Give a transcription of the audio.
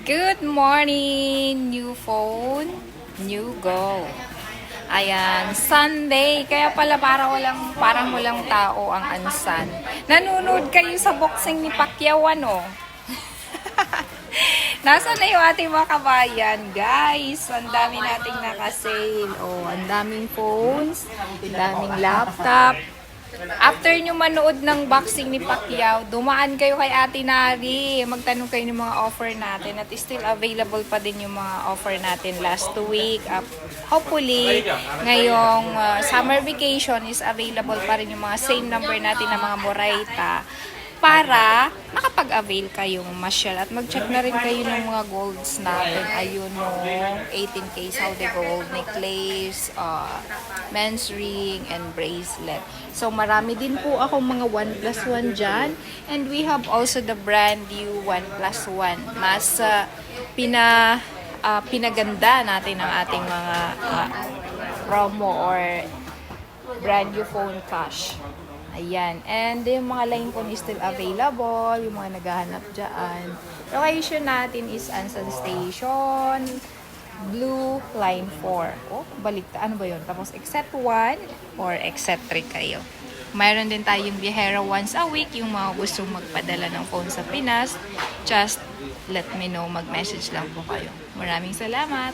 Good morning! New phone, new goal. Ayan, Sunday. Kaya pala parang walang tao ang Ansan. Nanonood kayo sa boxing ni Pacquiao, ano? Nasaan na yung ating mga kabayan? Guys, ang dami nating nakasale. Oh, ang daming phones, ang daming laptop. After nyo manood ng boxing ni Pacquiao, dumaan kayo kay Ate Nari. Magtanong kayo ng mga offer natin. At still available pa din yung mga offer natin last week. Hopefully, ngayong summer vacation is available pa rin yung mga same number natin na mga Moraita para makapag-avail kayong masyal. At mag-check na rin kayo ng mga golds natin. Ayun no, 18K Saudi gold necklace, men's ring, and bracelet. So, marami din po ako mga 1+1 dyan. And we have also the brand new 1+1. Mas pinaganda natin ang ating mga promo or brand new phone cash. Ayan. And yung mga line phone is still available. Yung mga naghahanap dyan. Location natin is Ansan Station, Blue Line 4. Oh, baliktad. Ano ba yun? Tapos except 1 or except 3 kayo. Mayroon din tayong biyahera once a week. Yung mga gustong magpadala ng phone sa Pinas, just let me know. Mag-message lang po kayo. Maraming salamat!